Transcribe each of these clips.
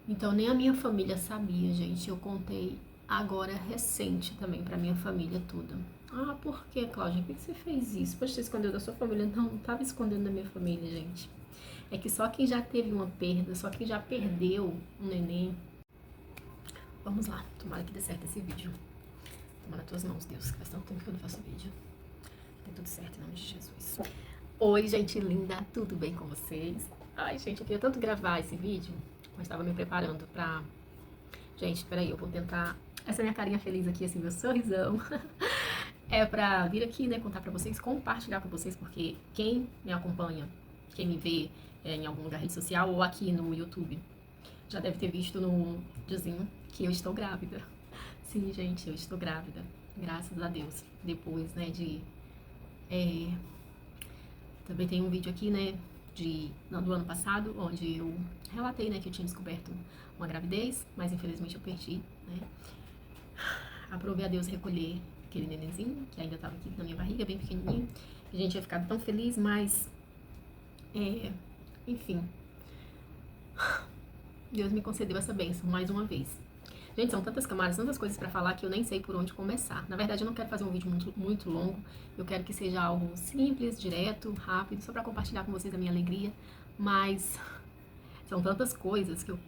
Então nem a minha família sabia, gente. Eu contei agora recente também pra minha família tudo. Ah, por que, Cláudia? Por que você fez isso? Poxa, você escondeu da sua família? Não tava escondendo da minha família, gente. É que só quem já teve uma perda, só quem já perdeu um neném. Vamos lá, tomara que dê certo esse vídeo. Toma nas tuas mãos, Deus, que faz tanto tempo que eu não faço vídeo. Dê tudo certo em nome de Jesus. Oi, gente linda, tudo bem com vocês? Ai, gente, eu queria tanto gravar esse vídeo, mas estava me preparando pra... Gente, peraí, eu vou tentar... Essa minha carinha feliz aqui, assim, meu sorrisão. É pra vir aqui, né, contar pra vocês, compartilhar com vocês, porque quem me acompanha, quem me vê em algum lugar rede social ou aqui no YouTube, já deve ter visto no videozinho que eu estou grávida. Sim, gente, eu estou grávida. Graças a Deus. Depois, né, de... Também tem um vídeo aqui, né, do ano passado, onde eu relatei, né, que eu tinha descoberto uma gravidez, mas infelizmente eu perdi, né. Aprovei a Deus recolher aquele nenenzinho, que ainda estava aqui na minha barriga, bem pequenininho. A gente ia ficar tão feliz, mas... enfim, Deus me concedeu essa bênção mais uma vez. Gente, são tantas camadas, tantas coisas pra falar que eu nem sei por onde começar. Na verdade, eu não quero fazer um vídeo muito longo. Eu quero que seja algo simples, direto, rápido, só pra compartilhar com vocês a minha alegria. Mas são tantas coisas que eu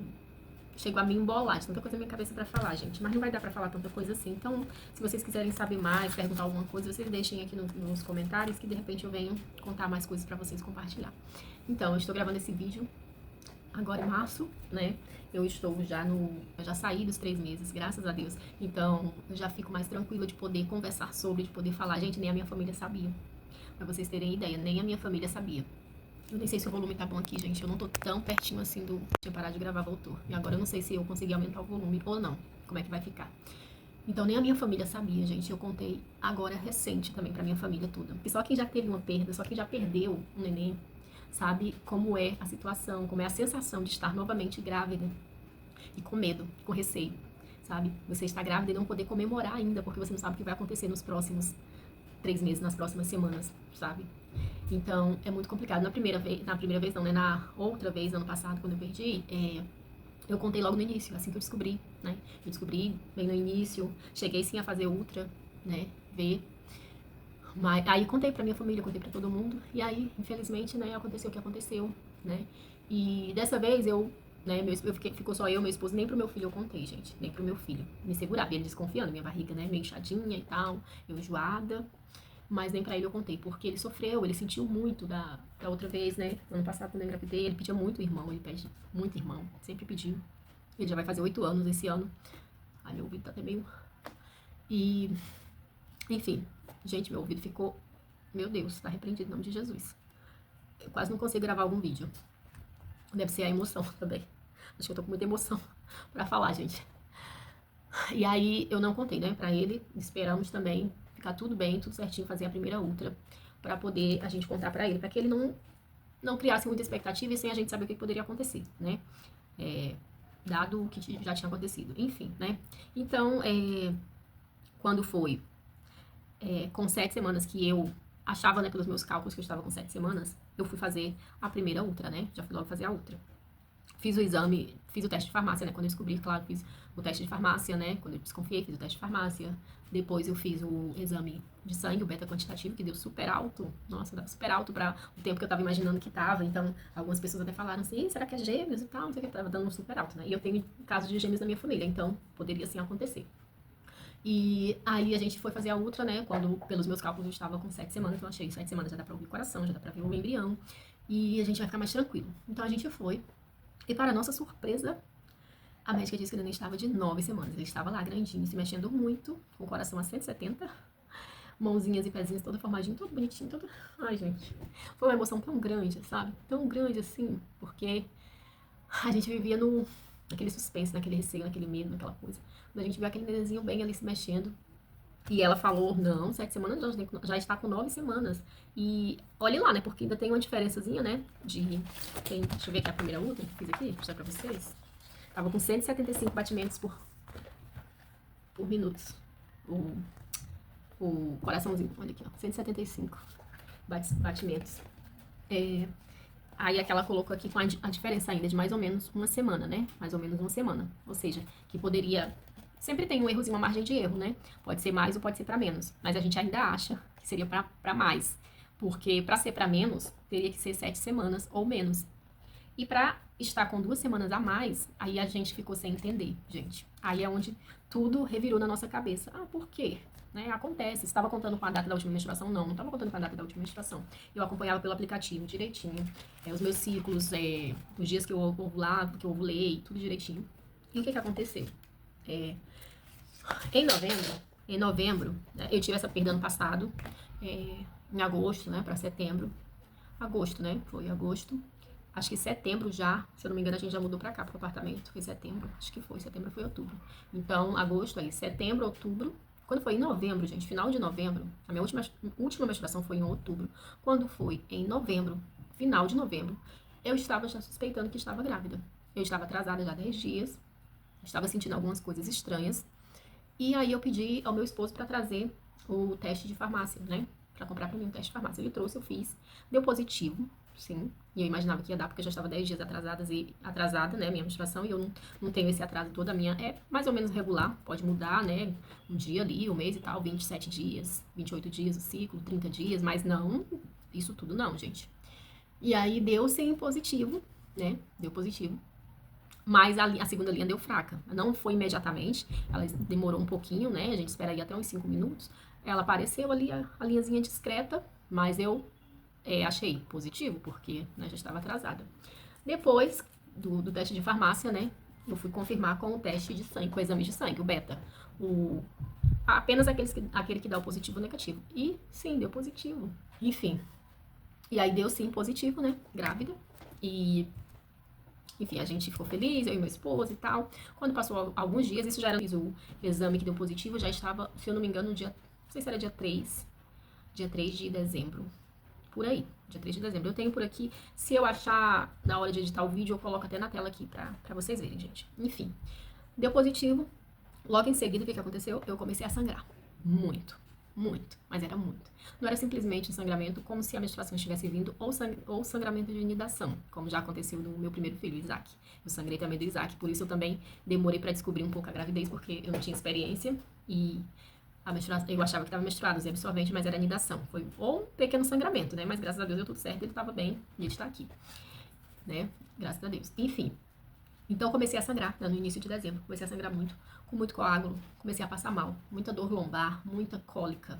chego a me embolar, de tanta coisa na minha cabeça pra falar, gente. Mas não vai dar pra falar tanta coisa assim. Então, se vocês quiserem saber mais, perguntar alguma coisa, vocês deixem aqui nos comentários, que de repente eu venho contar mais coisas pra vocês compartilhar. Então, eu estou gravando esse vídeo agora em março, né? Eu já saí dos 3 meses, graças a Deus. Então, eu já fico mais tranquila de poder conversar sobre, de poder falar. Gente, nem a minha família sabia. Pra vocês terem ideia, nem a minha família sabia. Eu nem sei se o volume tá bom aqui, gente. Eu não tô tão pertinho assim do... Tinha parado de gravar, voltou. E agora eu não sei se eu consegui aumentar o volume ou não. Como é que vai ficar. Então, nem a minha família sabia, gente. Eu contei agora recente também pra minha família tudo. E só quem já teve uma perda, só quem já perdeu um neném, sabe como é a situação, como é a sensação de estar novamente grávida e com medo, com receio, sabe? Você está grávida e não poder comemorar ainda, porque você não sabe o que vai acontecer nos próximos 3 meses, nas próximas semanas, sabe? Então, é muito complicado. Na primeira vez não, né? Na outra vez, ano passado, quando eu perdi, eu contei logo no início, assim que eu descobri, né? Eu descobri bem no início, cheguei sim a fazer ultra, né? Ver. Mas aí contei pra minha família, contei pra todo mundo. E aí, infelizmente, né, aconteceu o que aconteceu, né? E dessa vez né, ficou só eu, meu esposo, nem pro meu filho eu contei, gente, nem pro meu filho. Me segurava, ele desconfiando, minha barriga, né, meio inchadinha e tal, eu enjoada. Mas nem pra ele eu contei, porque ele sofreu, ele sentiu muito da outra vez, né? Ano passado, quando eu engravidei, ele pedia muito irmão, ele pede muito irmão, sempre pediu. Ele já vai fazer 8 anos esse ano. Ai, meu ouvido tá até meio... E, enfim, gente, meu ouvido ficou... Meu Deus, tá repreendido em nome de Jesus. Eu quase não consigo gravar algum vídeo. Deve ser a emoção também. Acho que eu tô com muita emoção pra falar, gente. E aí eu não contei, né, pra ele. Esperamos também ficar tudo bem, tudo certinho, fazer a primeira ultra, pra poder a gente contar pra ele, pra que ele não criasse muita expectativa e sem a gente saber o que poderia acontecer, né? Dado o que já tinha acontecido. Enfim, né? Então, quando foi com 7 semanas que eu achava, né, pelos meus cálculos que eu estava com 7 semanas, eu fui fazer a primeira ultra, né? Já fui logo fazer a ultra. Fiz o exame, fiz o teste de farmácia, né? Quando eu descobri, claro, fiz o teste de farmácia, né? Quando eu desconfiei, fiz o teste de farmácia. Depois eu fiz o exame de sangue, o beta quantitativo, que deu super alto. Nossa, dava super alto para o tempo que eu tava imaginando que tava. Então, algumas pessoas até falaram assim, será que é gêmeos e tal? Não sei o que, tava dando super alto, né? E eu tenho casos de gêmeos na minha família, então poderia sim acontecer. E aí a gente foi fazer a ultra, né? Quando, pelos meus cálculos, eu estava com 7 semanas. Então, achei 7 semanas já dá pra ouvir o coração, já dá pra ver o embrião. E a gente vai ficar mais tranquilo. Então, a gente foi. E, para nossa surpresa, a médica disse que o neném estava de 9 semanas. Ele estava lá, grandinho, se mexendo muito, com o coração a 170. Mãozinhas e pezinhos todo formadinho, todo bonitinho, todo... Ai, gente. Foi uma emoção tão grande, sabe? Tão grande assim, porque a gente vivia naquele suspense, naquele receio, naquele medo, naquela coisa. Quando a gente viu aquele nenenzinho bem ali se mexendo, e ela falou, não, 7 semanas já está com 9 semanas. E olhe lá, né, porque ainda tem uma diferençazinha, né, deixa eu ver aqui a primeira ultra que fiz aqui, vou mostrar pra vocês. Tava com 175 batimentos por minuto. O coraçãozinho, olha aqui, ó, 175 batimentos. Aí aquela colocou aqui com a diferença ainda de mais ou menos uma semana, né? Mais ou menos uma semana. Ou seja, que poderia... Sempre tem um errozinho, uma margem de erro, né? Pode ser mais ou pode ser para menos. Mas a gente ainda acha que seria para mais. Porque para ser para menos, teria que ser 7 semanas ou menos. E para estar com 2 semanas a mais, aí a gente ficou sem entender, gente. Aí é onde tudo revirou na nossa cabeça. Ah, por quê? Né? Acontece. Estava contando com a data da última menstruação? Não estava contando com a data da última menstruação. Eu acompanhava pelo aplicativo direitinho. Os meus ciclos, os dias que eu ovulava, que eu ovulei, tudo direitinho. E o que aconteceu? Em novembro, né, eu tive essa perda ano passado, em agosto, né, para setembro. Agosto, né? Foi agosto. Acho que setembro já, se eu não me engano, a gente já mudou pra cá, pro apartamento. Foi setembro, acho que foi. Setembro foi outubro. Então, agosto aí, setembro, outubro. Quando foi em novembro, gente, final de novembro, a minha última menstruação foi em outubro. Quando foi em novembro, final de novembro, eu estava já suspeitando que estava grávida. Eu estava atrasada já 10 dias, estava sentindo algumas coisas estranhas. E aí eu pedi ao meu esposo para trazer o teste de farmácia, né? Para comprar para mim um teste de farmácia. Ele trouxe, eu fiz, deu positivo, sim. E eu imaginava que ia dar, porque eu já estava 10 dias atrasada, né, minha menstruação, e eu não tenho esse atraso todo. A minha é mais ou menos regular, pode mudar, né, um dia ali, um mês e tal, 27 dias, 28 dias o ciclo, 30 dias, mas não, isso tudo não, gente. E aí deu sim positivo, né, deu positivo. Mas a segunda linha deu fraca. Não foi imediatamente, ela demorou um pouquinho, né, a gente espera aí até uns 5 minutos. Ela apareceu ali, a linhazinha discreta, mas eu achei positivo, porque né, já estava atrasada. Depois do teste de farmácia, né, eu fui confirmar com o teste de sangue, com o exame de sangue, o beta. Apenas aquele que dá o positivo ou negativo. E sim, deu positivo. Enfim. E aí deu sim positivo, né, grávida. E enfim, a gente ficou feliz, eu e meu esposo e tal. Quando passou alguns dias, isso já era o exame que deu positivo, já estava, se eu não me engano, não sei se era dia 3 de dezembro. Por aí, dia 3 de dezembro. Eu tenho por aqui, se eu achar na hora de editar o vídeo, eu coloco até na tela aqui pra vocês verem, gente. Enfim, deu positivo. Logo em seguida, o que aconteceu? Eu comecei a sangrar. Muito, mas era muito. Não era simplesmente um sangramento como se a menstruação estivesse vindo ou sangramento de anidação, como já aconteceu no meu primeiro filho, Isaac. Eu sangrei também do Isaac, por isso eu também demorei pra descobrir um pouco a gravidez, porque eu não tinha experiência e eu achava que estava menstruado, usei absorvente, mas era anidação. Foi ou um pequeno sangramento, né? Mas graças a Deus deu tudo certo, ele estava bem e ele está aqui, né? Graças a Deus. Enfim, então comecei a sangrar, né? No início de dezembro. Comecei a sangrar muito, com muito coágulo. Comecei a passar mal, muita dor lombar, muita cólica.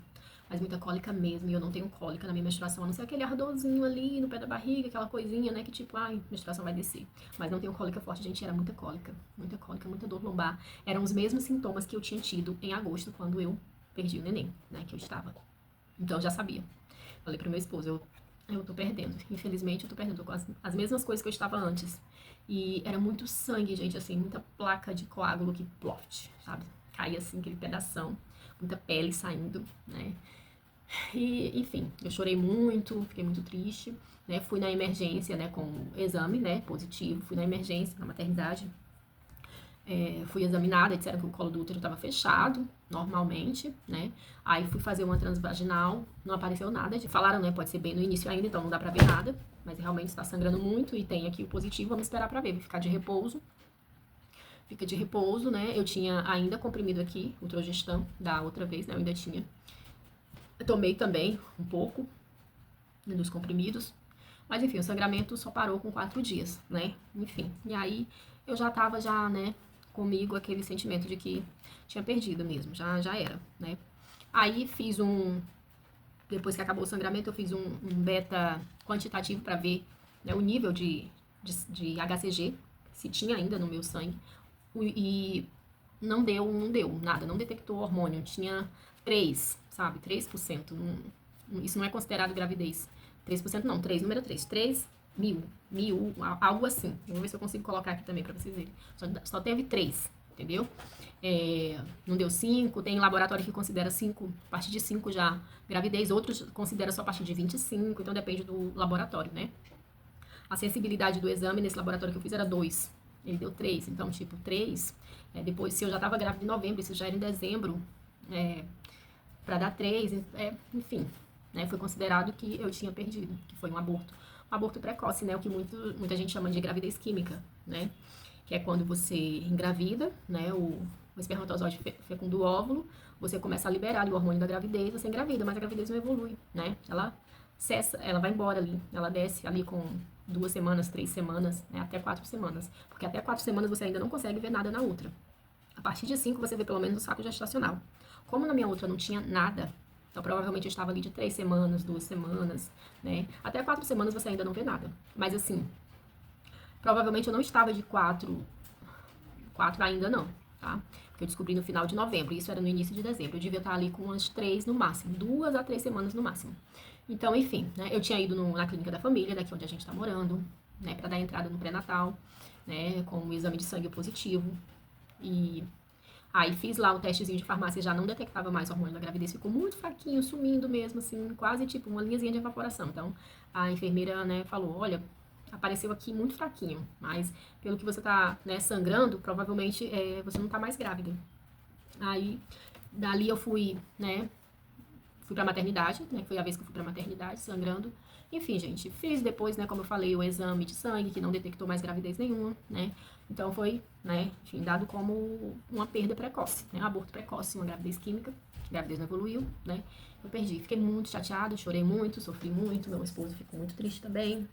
Mas muita cólica mesmo, e eu não tenho cólica na minha menstruação, a não ser aquele ardorzinho ali no pé da barriga, aquela coisinha, né, que tipo, ai, menstruação vai descer. Mas não tenho cólica forte, gente, era muita cólica, muita dor lombar. Eram os mesmos sintomas que eu tinha tido em agosto, quando eu perdi o neném, né, que eu estava. Então eu já sabia. Falei pro meu esposo, eu tô perdendo. Infelizmente eu tô perdendo. Tô com as mesmas coisas que eu estava antes. E era muito sangue, gente, assim, muita placa de coágulo que ploft, sabe? Caía assim, aquele pedação, muita pele saindo, né? E, enfim, eu chorei muito, fiquei muito triste, né? Fui na emergência, né, com o exame, né, positivo. Fui na emergência, na maternidade. Fui examinada, disseram que o colo do útero estava fechado, normalmente, né? Aí fui fazer uma transvaginal, não apareceu nada. Falaram, né? Pode ser bem no início ainda, então não dá pra ver nada. Mas realmente está sangrando muito e tem aqui o positivo, vamos esperar pra ver. Vou ficar de repouso. Fica de repouso, né? Eu tinha ainda comprimido aqui, o Trogestan, da outra vez, né? Eu ainda tinha. Eu tomei também um pouco dos comprimidos. Mas enfim, o sangramento só parou com 4 dias, né? Enfim, e aí eu já tava, né, comigo aquele sentimento de que tinha perdido mesmo, já era, né? Aí depois que acabou o sangramento, eu fiz um beta quantitativo para ver, né, o nível de HCG, se tinha ainda no meu sangue, e não deu nada, não detectou hormônio, tinha 3, sabe, 3%, isso não é considerado gravidez, 3% não, 3, número 3 mil, algo assim. Eu vou ver se eu consigo colocar aqui também pra vocês verem. Só teve 3, entendeu? Não deu 5, tem laboratório que considera 5, a partir de 5 já gravidez, outros consideram só a partir de 25, então depende do laboratório, né? A sensibilidade do exame nesse laboratório que eu fiz era 2, ele deu 3, então tipo 3, depois se eu já tava grávida em novembro, isso já era em dezembro, pra dar 3, enfim, né? Foi considerado que eu tinha perdido, que foi um aborto. aborto precoce, né? O que muita gente chama de gravidez química, né? Que é quando você engravida, né? O espermatozoide fecunda o óvulo, você começa a liberar ali o hormônio da gravidez, você engravida, mas a gravidez não evolui, né? Ela cessa, ela vai embora ali, ela desce ali com 2 semanas, 3 semanas, né? Até 4 semanas. Porque até 4 semanas você ainda não consegue ver nada na outra. A partir de 5 você vê pelo menos o saco gestacional. Como na minha outra não tinha nada, então provavelmente eu estava ali de 3 semanas, 2 semanas, né? Até 4 semanas você ainda não vê nada. Mas assim, provavelmente eu não estava de 4 ainda não, tá? Porque eu descobri no final de novembro, isso era no início de dezembro. Eu devia estar ali com umas 3 no máximo, 2 a 3 semanas no máximo. Então, enfim, né? Eu tinha ido na clínica da família, daqui onde a gente tá morando, né? Pra dar entrada no pré-natal, né? Com o exame de sangue positivo. E aí fiz lá o testezinho de farmácia, já não detectava mais o hormônio da gravidez, ficou muito fraquinho, sumindo mesmo, assim, quase tipo uma linhazinha de evaporação. Então, a enfermeira, né, falou, olha, apareceu aqui muito fraquinho, mas pelo que você tá, né, sangrando, provavelmente você não tá mais grávida. Aí, dali eu fui, né, fui pra maternidade, né, foi a vez que eu fui pra maternidade, sangrando. Enfim, gente, fiz depois, né, como eu falei, o exame de sangue, que não detectou mais gravidez nenhuma, né. Então foi, né, enfim, dado como uma perda precoce, né, um aborto precoce, uma gravidez química, a gravidez não evoluiu, né. Eu perdi, fiquei muito chateada, chorei muito, sofri muito, meu esposo ficou muito triste também.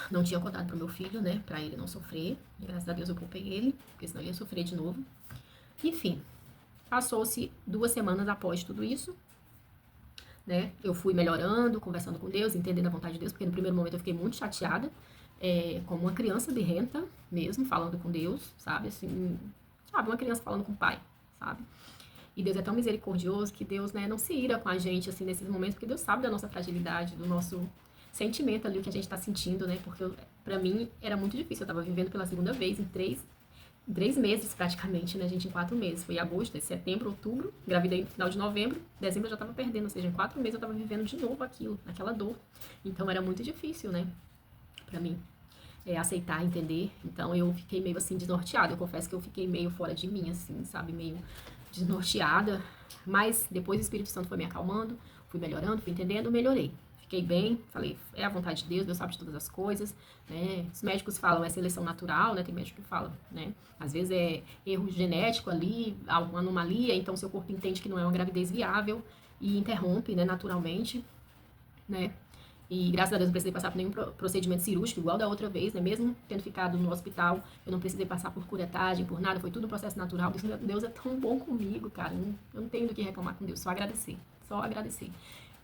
Não tinha contado pro meu filho, né, pra ele não sofrer. E graças a Deus eu poupei ele, porque senão ele ia sofrer de novo. Enfim, passou-se 2 semanas após tudo isso, né? Eu fui melhorando, conversando com Deus, entendendo a vontade de Deus, porque no primeiro momento eu fiquei muito chateada, como uma criança birrenta mesmo, falando com Deus, sabe? Assim, sabe, uma criança falando com o pai, sabe? E Deus é tão misericordioso que Deus, né, não se ira com a gente, assim, nesses momentos, porque Deus sabe da nossa fragilidade, do nosso sentimento ali, o que a gente tá sentindo, né? Porque pra mim era muito difícil. Eu tava vivendo pela segunda vez em 3 meses praticamente, né, gente? Em 4 meses. Foi agosto, setembro, outubro, engravidei no final de novembro, dezembro eu já tava perdendo, ou seja, em 4 meses eu tava vivendo de novo aquilo, aquela dor. Então era muito difícil, né, pra mim. Aceitar, entender. Então eu fiquei meio assim desnorteada. Eu confesso que eu fiquei meio fora de mim, assim, sabe? Meio desnorteada. Mas depois o Espírito Santo foi me acalmando, fui melhorando, fui entendendo, melhorei. Fiquei bem, falei, é a vontade de Deus, Deus sabe de todas as coisas, né? Os médicos falam, é seleção natural, né? Tem médico que fala, né? Às vezes é erro genético ali, alguma anomalia, então seu corpo entende que não é uma gravidez viável e interrompe, né, naturalmente, né? E graças a Deus não precisei passar por nenhum procedimento cirúrgico, igual da outra vez, né? Mesmo tendo ficado no hospital, eu não precisei passar por curetagem, por nada, foi tudo um processo natural. Deus é tão bom comigo, cara. Eu não tenho do que reclamar com Deus, só agradecer. Só agradecer.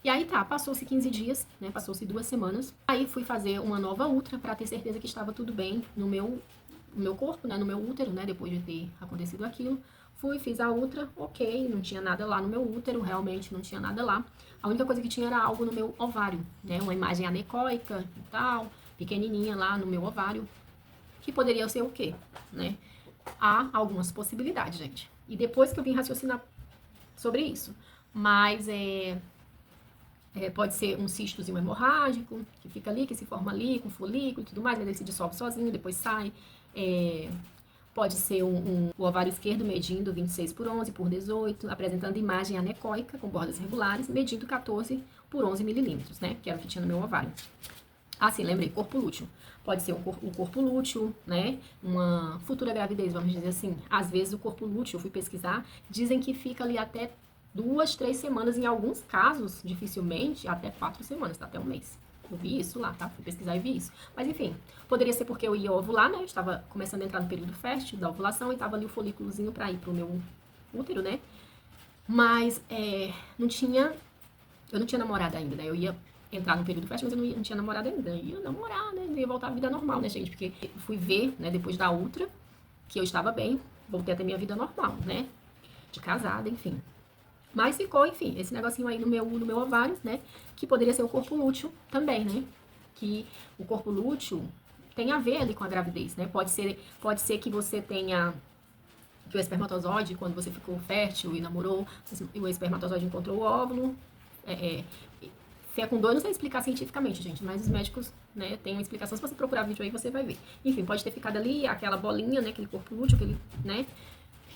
E aí tá, passou-se 15 dias, né? Passou-se 2 semanas. Aí fui fazer uma nova ultra para ter certeza que estava tudo bem no meu corpo, né? No meu útero, né? Depois de ter acontecido aquilo. Fui, fiz a ultra, ok, não tinha nada lá no meu útero, realmente não tinha nada lá. A única coisa que tinha era algo no meu ovário, né? Uma imagem anecoica e tal, pequenininha lá no meu ovário, que poderia ser o quê, né? Há algumas possibilidades, gente. E depois que eu vim raciocinar sobre isso, mas pode ser um cistozinho hemorrágico, que fica ali, que se forma ali, com folículo e tudo mais, né? Ele se dissolve sozinho, depois sai. Pode ser o ovário esquerdo medindo 26 por 11 por 18, apresentando imagem anecoica com bordas regulares, medindo 14 por 11 milímetros, né? Que era o que tinha no meu ovário. Ah, sim, lembrei, corpo lúteo. Pode ser um corpo lúteo, né? Uma futura gravidez, vamos dizer assim. Às vezes o corpo lúteo, eu fui pesquisar, dizem que fica ali até 2, 3 semanas, em alguns casos, dificilmente, até 4 semanas, tá? Até um mês. Eu vi isso lá, tá? Fui pesquisar e vi isso. Mas enfim, poderia ser porque eu ia ovular, né? Eu estava começando a entrar no período fértil da ovulação e tava ali o folículozinho pra ir pro meu útero, né? Mas eu não tinha namorado ainda, né? Eu ia entrar no período fértil, mas eu não tinha namorado ainda. Eu ia namorar, né? Eu ia voltar à vida normal, né, gente? Porque fui ver, né, depois da ultra, que eu estava bem, voltei a ter minha vida normal, né? De casada, enfim. Mas ficou, enfim, esse negocinho aí no meu ovário, né? Que poderia ser o corpo lúteo também, né? Que o corpo lúteo tem a ver ali com a gravidez, né? Pode ser que você tenha, que o espermatozoide, quando você ficou fértil e namorou, o espermatozoide encontrou o óvulo, fecundou, eu não sei explicar cientificamente, gente, mas os médicos, né, têm uma explicação. Se você procurar vídeo aí, você vai ver. Enfim, pode ter ficado ali aquela bolinha, né, aquele corpo lúteo, aquele, né?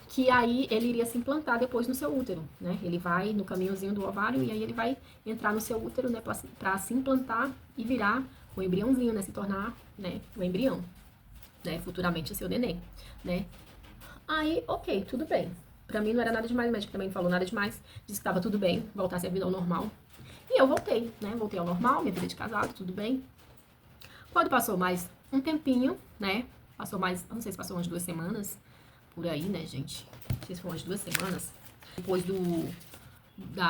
que aí ele iria se implantar depois no seu útero, né? Ele vai no caminhozinho do ovário e aí ele vai entrar no seu útero, né, para se implantar e virar o embriãozinho, né, se tornar, né, o embrião, né, futuramente o seu neném, né? Aí, ok, tudo bem. Pra mim não era nada demais, o médico também não falou nada demais, disse que tava tudo bem, voltasse a vida ao normal. E eu voltei, né? Voltei ao normal, minha vida de casado, tudo bem. Quando passou mais um tempinho, né? Passou mais, não sei se passou umas 2 semanas, por aí, né, gente? Não sei se foram umas 2 semanas. Depois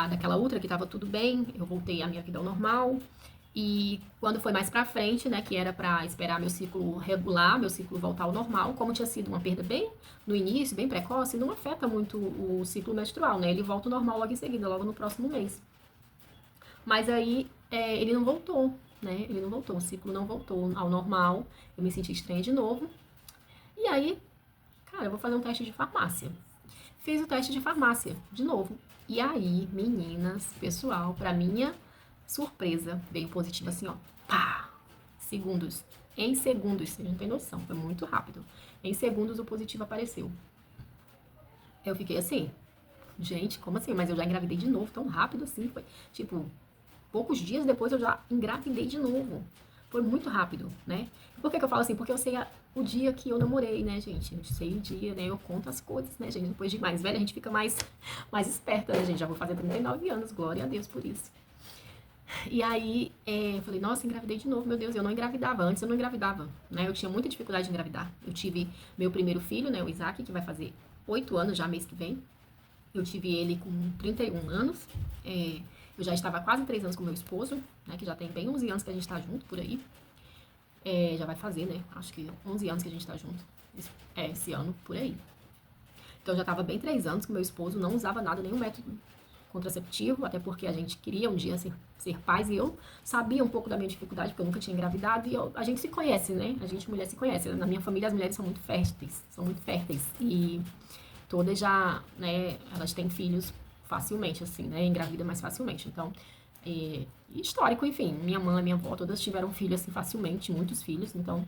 daquela outra que tava tudo bem, eu voltei à minha vida ao normal. E quando foi mais pra frente, né, que era pra esperar meu ciclo regular, meu ciclo voltar ao normal, como tinha sido uma perda bem no início, bem precoce, não afeta muito o ciclo menstrual, né? Ele volta ao normal logo em seguida, logo no próximo mês. Mas aí ele não voltou, né? Ele não voltou, o ciclo não voltou ao normal. Eu me senti estranha de novo. E aí, cara, eu vou fazer um teste de farmácia. Fiz o teste de farmácia de novo. E aí, meninas, pessoal, pra minha surpresa, veio positivo assim, ó. Pá! Segundos. Em segundos, você não tem noção, foi muito rápido. Em segundos o positivo apareceu. Eu fiquei assim, gente, como assim? Mas eu já engravidei de novo, tão rápido assim. Foi tipo, poucos dias depois eu já engravidei de novo. Foi muito rápido, né? Por que eu falo assim? Porque eu sei o dia que eu namorei, né, gente? Eu sei o dia, né? Eu conto as coisas, né, gente? Depois de mais velha, a gente fica mais esperta, né, gente? Já vou fazer 39 anos, glória a Deus por isso. E aí, eu falei, nossa, engravidei de novo, meu Deus, eu não engravidava. Antes eu não engravidava, né? Eu tinha muita dificuldade de engravidar. Eu tive meu primeiro filho, né, o Isaac, que vai fazer 8 anos já mês que vem. Eu tive ele com 31 anos. Eu já estava há quase 3 anos com meu esposo, né, que já tem bem 11 anos que a gente está junto por aí. Já vai fazer, né? Acho que 11 anos que a gente está junto. Esse ano, por aí. Então, eu já estava bem 3 anos com meu esposo, não usava nada, nenhum método contraceptivo, até porque a gente queria um dia ser pais e eu sabia um pouco da minha dificuldade, porque eu nunca tinha engravidado e a gente se conhece, né? A gente mulher se conhece. Na minha família as mulheres são muito férteis e todas já, né, elas têm filhos facilmente, assim, né? Engravida mais facilmente. Então, histórico, enfim, minha mãe, minha avó, todas tiveram filhos assim facilmente, muitos filhos, então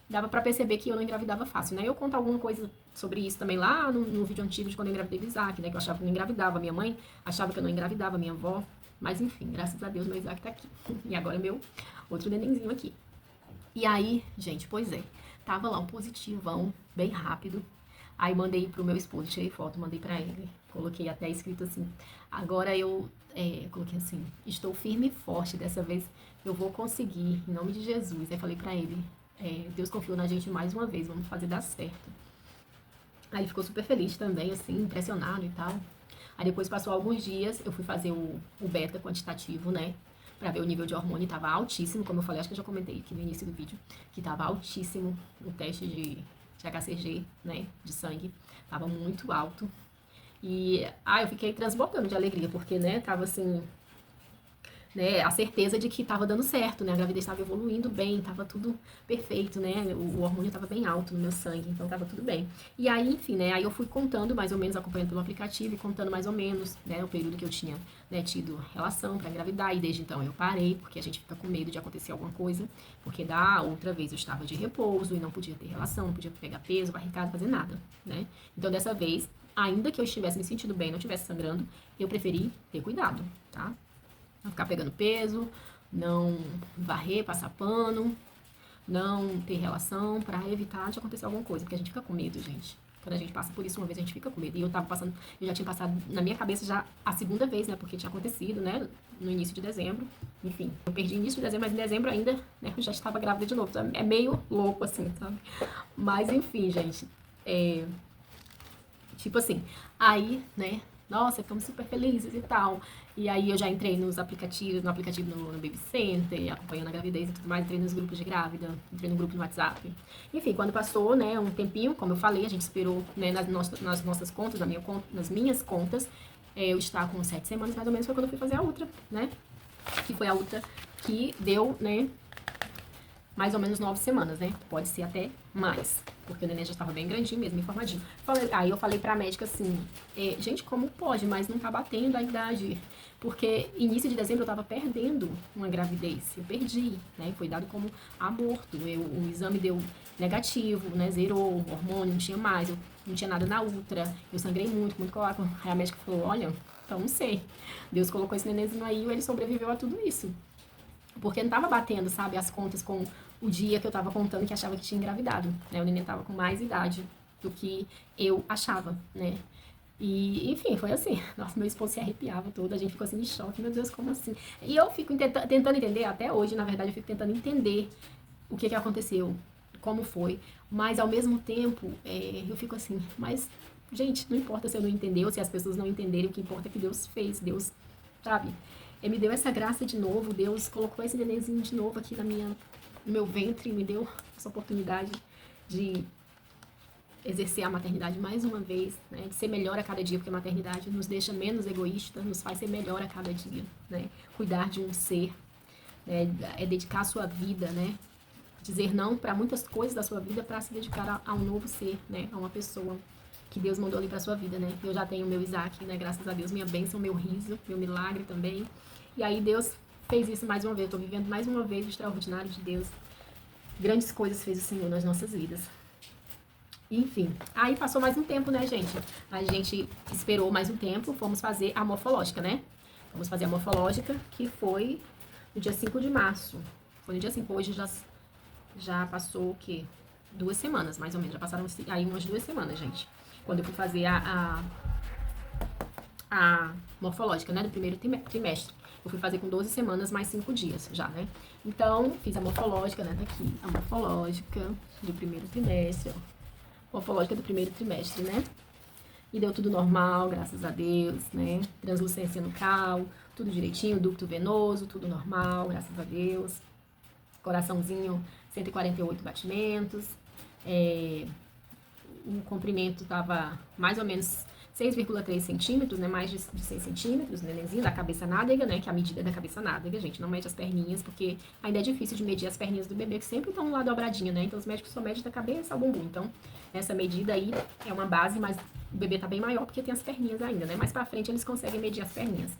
dava pra perceber que eu não engravidava fácil, né? Eu conto alguma coisa sobre isso também lá no vídeo antigo de quando eu engravidei do Isaac, né? Que eu achava que eu não engravidava, minha mãe achava que eu não engravidava, minha avó, mas enfim, graças a Deus meu Isaac tá aqui. E agora é meu outro nenenzinho aqui. E aí, gente, pois é, tava lá um positivão, bem rápido. Aí mandei pro meu esposo, tirei foto, mandei pra ele. Coloquei até escrito assim, agora eu, coloquei assim, estou firme e forte, dessa vez eu vou conseguir, em nome de Jesus. Aí falei pra ele, Deus confiou na gente mais uma vez, vamos fazer dar certo. Aí ele ficou super feliz também, assim, impressionado e tal. Aí depois passou alguns dias, eu fui fazer o beta quantitativo, né? Pra ver o nível de hormônio, tava altíssimo, como eu falei, acho que eu já comentei aqui no início do vídeo, que tava altíssimo o teste de HCG, né, de sangue, tava muito alto. E, eu fiquei transbordando de alegria, porque, né, tava assim, né, a certeza de que estava dando certo, né, a gravidez estava evoluindo bem, estava tudo perfeito, né, o hormônio estava bem alto no meu sangue, então estava tudo bem. E aí, enfim, né, aí eu fui contando mais ou menos, acompanhando pelo aplicativo e contando mais ou menos, né, o período que eu tinha, né, tido relação para engravidar, e desde então eu parei, porque a gente fica com medo de acontecer alguma coisa, porque da outra vez eu estava de repouso e não podia ter relação, não podia pegar peso, varrer casa, fazer nada, né. Então dessa vez, ainda que eu estivesse me sentindo bem, não estivesse sangrando, eu preferi ter cuidado, tá? Não ficar pegando peso, não varrer, passar pano, não ter relação pra evitar de acontecer alguma coisa, porque a gente fica com medo, gente. Quando a gente passa por isso uma vez, a gente fica com medo. E eu já tinha passado na minha cabeça já a segunda vez, né? Porque tinha acontecido, né? No início de dezembro. Enfim, eu perdi início de dezembro, mas em dezembro ainda, né? Eu já estava grávida de novo. Então é meio louco, assim, sabe? Mas enfim, gente. Tipo assim, aí, né? Nossa, ficamos super felizes e tal. E aí eu já entrei no aplicativo no Baby Center, acompanhando a gravidez e tudo mais, entrei nos grupos de grávida, entrei no grupo no WhatsApp. Enfim, quando passou, né, um tempinho, como eu falei, a gente esperou, né, nas nossas contas, nas minhas contas, eu estava com 7 semanas mais ou menos, foi quando eu fui fazer a outra, né? Que foi a outra que deu, né, mais ou menos 9 semanas, né? Pode ser até mais, porque o neném já estava bem grandinho mesmo, informadinho. Aí eu falei pra médica assim, gente, como pode, mas não tá batendo a idade? Porque início de dezembro eu tava perdendo uma gravidez, eu perdi, né? Foi dado como aborto, o exame deu negativo, né? Zerou o hormônio, não tinha mais, eu não tinha nada na útera, eu sangrei muito, muito coágulo. Aí a médica falou, olha, então não sei. Deus colocou esse nenenzinho aí e ele sobreviveu a tudo isso. Porque não tava batendo, sabe, as contas com o dia que eu tava contando que achava que tinha engravidado, né? O neném tava com mais idade do que eu achava, né? E, enfim, foi assim. Nossa, meu esposo se arrepiava todo, a gente ficou assim em choque, meu Deus, como assim? E eu fico tentando entender, até hoje, na verdade, eu fico tentando entender o que aconteceu, como foi, mas ao mesmo tempo, eu fico assim, mas, gente, não importa se eu não entender ou se as pessoas não entenderem, o que importa é que Deus fez, Deus, sabe? Me deu essa graça de novo, Deus colocou esse nenenzinho de novo aqui no meu ventre, me deu essa oportunidade de exercer a maternidade mais uma vez, né, de ser melhor a cada dia, porque a maternidade nos deixa menos egoísta, nos faz ser melhor a cada dia, né, cuidar de um ser, né, é dedicar a sua vida, né, dizer não para muitas coisas da sua vida para se dedicar a um novo ser, né, a uma pessoa que Deus mandou ali para sua vida, né, eu já tenho meu Isaac, né, graças a Deus, minha bênção, meu riso, meu milagre também, e aí Deus fez isso mais uma vez, eu tô vivendo mais uma vez o extraordinário de Deus, grandes coisas fez o Senhor nas nossas vidas. Enfim, aí passou mais um tempo, né, gente? A gente esperou mais um tempo, fomos fazer a morfológica, né? Vamos fazer a morfológica, que foi no dia 5 de março. Foi no dia 5, hoje já passou o quê? 2 semanas, mais ou menos. Já passaram aí umas 2 semanas, gente. Quando eu fui fazer a morfológica, né, do primeiro trimestre. Eu fui fazer com 12 semanas mais 5 dias já, né? Então, fiz a morfológica, né, daqui. A morfológica do primeiro trimestre, ó. Morfológica do primeiro trimestre, né? E deu tudo normal, graças a Deus, né? Translucência no cal, tudo direitinho, ducto venoso, tudo normal, graças a Deus. Coraçãozinho, 148 batimentos. O comprimento tava mais ou menos 6,3 centímetros, né? Mais de 6 centímetros, nenenzinho, da cabeça nádega, né? Que é a medida da cabeça nádega, gente. Não mede as perninhas, porque ainda é difícil de medir as perninhas do bebê, que sempre estão lá dobradinha, né? Então os médicos só medem da cabeça ao bumbum. Então, essa medida aí é uma base, mas o bebê tá bem maior porque tem as perninhas ainda, né? Mais pra frente eles conseguem medir as perninhas.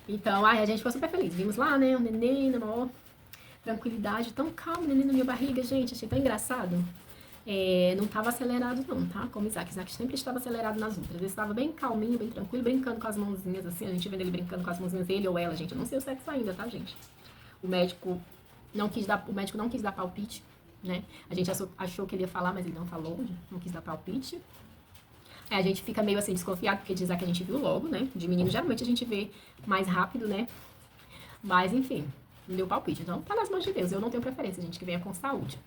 Então, aí a gente ficou super feliz. Vimos lá, né? O neném, na maior tranquilidade, tão calmo, o neném na minha barriga, gente. Achei tão engraçado. Não estava acelerado não, tá? Como Isaac sempre estava acelerado nas outras. Ele estava bem calminho, bem tranquilo, brincando com as mãozinhas, assim, a gente vendo ele brincando com as mãozinhas, ele ou ela, gente, eu não sei o sexo ainda, tá, gente? O médico não quis dar palpite, né? A gente achou que ele ia falar, mas ele não falou, não quis dar palpite. A gente fica meio assim desconfiado, porque de Isaac a gente viu logo, né? De menino, geralmente a gente vê mais rápido, né? Mas, enfim, não deu palpite. Então, tá nas mãos de Deus. Eu não tenho preferência, gente, que venha com saúde.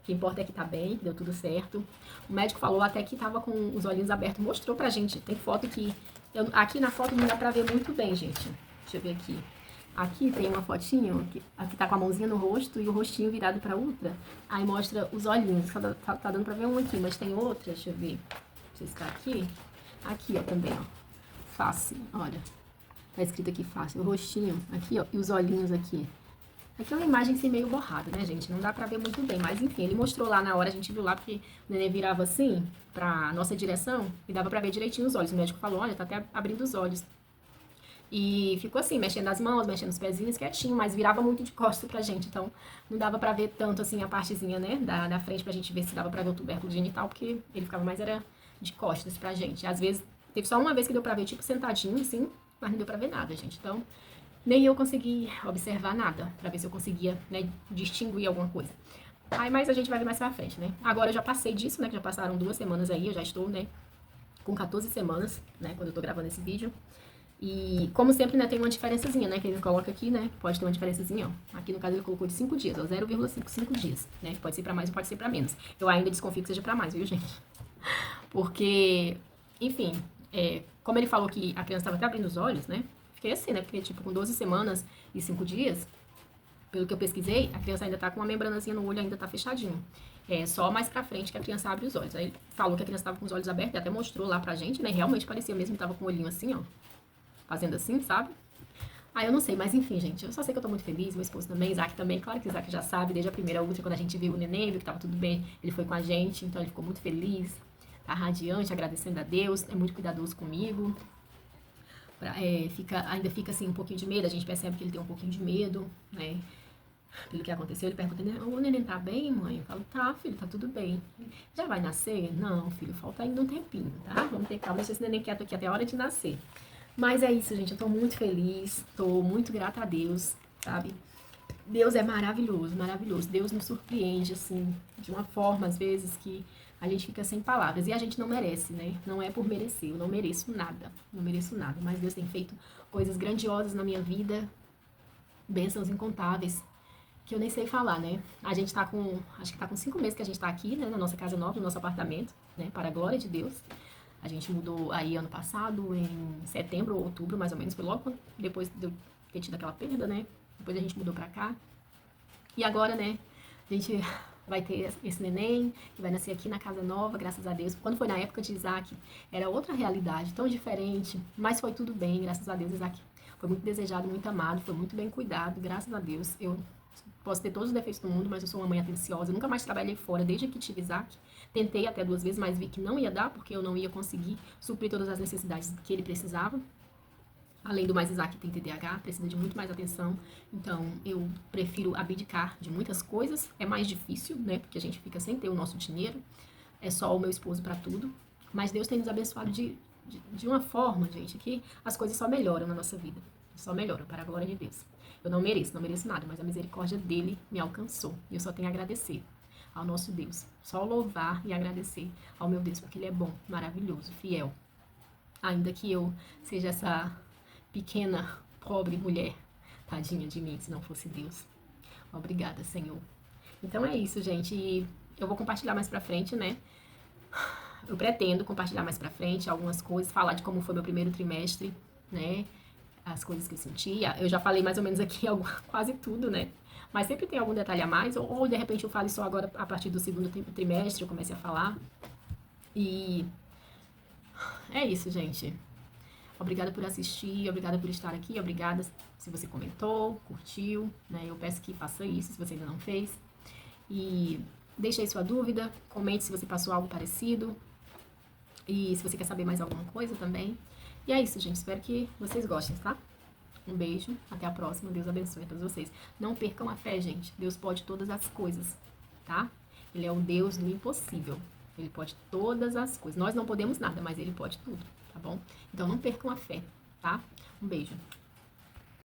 O que importa é que tá bem, que deu tudo certo. O médico falou até que tava com os olhinhos abertos, mostrou pra gente. Tem foto que... aqui na foto não dá pra ver muito bem, gente. Deixa eu ver aqui. Aqui tem uma fotinho, aqui tá com a mãozinha no rosto e o rostinho virado pra outra. Aí mostra os olhinhos. Tá dando pra ver um aqui, mas tem outra, deixa eu ver. Não sei se tá aqui. Aqui, ó, também, ó. Face, olha. Tá escrito aqui face. O rostinho aqui, ó, e os olhinhos aqui. Aqui é uma imagem assim meio borrada, né, gente? Não dá pra ver muito bem, mas enfim, ele mostrou lá na hora, a gente viu lá, porque o neném virava assim, pra nossa direção, e dava pra ver direitinho os olhos. O médico falou, olha, tá até abrindo os olhos. E ficou assim, mexendo as mãos, mexendo os pezinhos, quietinho, mas virava muito de costas pra gente, então não dava pra ver tanto assim a partezinha, né, da frente pra gente ver se dava pra ver o tubérculo genital, porque ele ficava mais era de costas pra gente. Às vezes, teve só uma vez que deu pra ver, tipo, sentadinho, assim, mas não deu pra ver nada, gente. Então, nem eu consegui observar nada, pra ver se eu conseguia, né, distinguir alguma coisa. Aí, mas a gente vai ver mais pra frente, né. Agora eu já passei disso, né, que já passaram 2 semanas aí, eu já estou, né, com 14 semanas, né, quando eu tô gravando esse vídeo. E, como sempre, né, tem uma diferençazinha, né, que ele coloca aqui, né, pode ter uma diferençazinha, ó. Aqui, no caso, ele colocou de 5 dias, ó, 0,5 dias, né, pode ser pra mais ou pode ser pra menos. Eu ainda desconfio que seja pra mais, viu, gente? Porque, enfim, como ele falou que a criança estava até abrindo os olhos, né, fiquei assim, né, porque, tipo, com 12 semanas e 5 dias, pelo que eu pesquisei, a criança ainda tá com uma membranazinha no olho, ainda tá fechadinho. Só mais pra frente que a criança abre os olhos. Aí falou que a criança tava com os olhos abertos, e até mostrou lá pra gente, né, realmente parecia mesmo que tava com o olhinho assim, ó, fazendo assim, sabe? Eu não sei, mas enfim, gente, eu só sei que eu tô muito feliz, meu esposo também, Isaac também, claro que Isaac já sabe, desde a primeira última, quando a gente viu o neném, viu que tava tudo bem, ele foi com a gente, então ele ficou muito feliz, tá radiante, agradecendo a Deus, é muito cuidadoso comigo, ainda fica assim um pouquinho de medo, a gente percebe que ele tem um pouquinho de medo, né, pelo que aconteceu, ele pergunta, o neném tá bem, mãe? Eu falo, tá, filho, tá tudo bem. Já vai nascer? Não, filho, falta ainda um tempinho, tá? Vamos ter calma, deixa esse neném quieto aqui até a hora de nascer. Mas é isso, gente, eu tô muito feliz, tô muito grata a Deus, sabe? Deus é maravilhoso, maravilhoso. Deus nos surpreende, assim, de uma forma, às vezes, que a gente fica sem palavras. E a gente não merece, né? Não é por merecer, eu não mereço nada, não mereço nada. Mas Deus tem feito coisas grandiosas na minha vida, bênçãos incontáveis, que eu nem sei falar, né? A gente tá com, acho que tá com 5 meses que a gente tá aqui, né, na nossa casa nova, no nosso apartamento, né, para a glória de Deus. A gente mudou aí ano passado, em setembro ou outubro, mais ou menos, foi logo depois de eu ter tido aquela perda, né? Depois a gente mudou pra cá. E agora, né, a gente vai ter esse neném, que vai nascer aqui na casa nova, graças a Deus. Quando foi na época de Isaac, era outra realidade, tão diferente, mas foi tudo bem, graças a Deus. Isaac foi muito desejado, muito amado, foi muito bem cuidado, graças a Deus. Eu posso ter todos os defeitos do mundo, mas eu sou uma mãe atenciosa. Eu nunca mais trabalhei fora, desde que tive Isaac. Tentei até 2 vezes, mas vi que não ia dar, porque eu não ia conseguir suprir todas as necessidades que ele precisava. Além do mais, Isaac tem TDAH, precisa de muito mais atenção. Então, eu prefiro abdicar de muitas coisas. É mais difícil, né? Porque a gente fica sem ter o nosso dinheiro. É só o meu esposo para tudo. Mas Deus tem nos abençoado de uma forma, gente, que as coisas só melhoram na nossa vida. Só melhoram, para a glória de Deus. Eu não mereço nada, mas a misericórdia dele me alcançou. E eu só tenho a agradecer ao nosso Deus. Só louvar e agradecer ao meu Deus, porque ele é bom, maravilhoso, fiel. Ainda que eu seja essa pequena, pobre mulher, tadinha de mim, se não fosse Deus. Obrigada, Senhor. Então é isso, gente. E eu vou compartilhar mais pra frente, né? Eu pretendo compartilhar mais pra frente algumas coisas, falar de como foi meu primeiro trimestre, né? As coisas que eu sentia. Eu já falei mais ou menos aqui quase tudo, né? Mas sempre tem algum detalhe a mais, ou de repente eu falo só agora a partir do segundo trimestre, eu comecei a falar. E é isso, gente. Obrigada por assistir, obrigada por estar aqui, obrigada se você comentou, curtiu, né? Eu peço que faça isso se você ainda não fez. E deixe aí sua dúvida, comente se você passou algo parecido e se você quer saber mais alguma coisa também. E é isso, gente. Espero que vocês gostem, tá? Um beijo, até a próxima. Deus abençoe a todos vocês. Não percam a fé, gente. Deus pode todas as coisas, tá? Ele é o Deus do impossível. Ele pode todas as coisas. Nós não podemos nada, mas ele pode tudo, tá bom? Então não percam a fé, tá? Um beijo.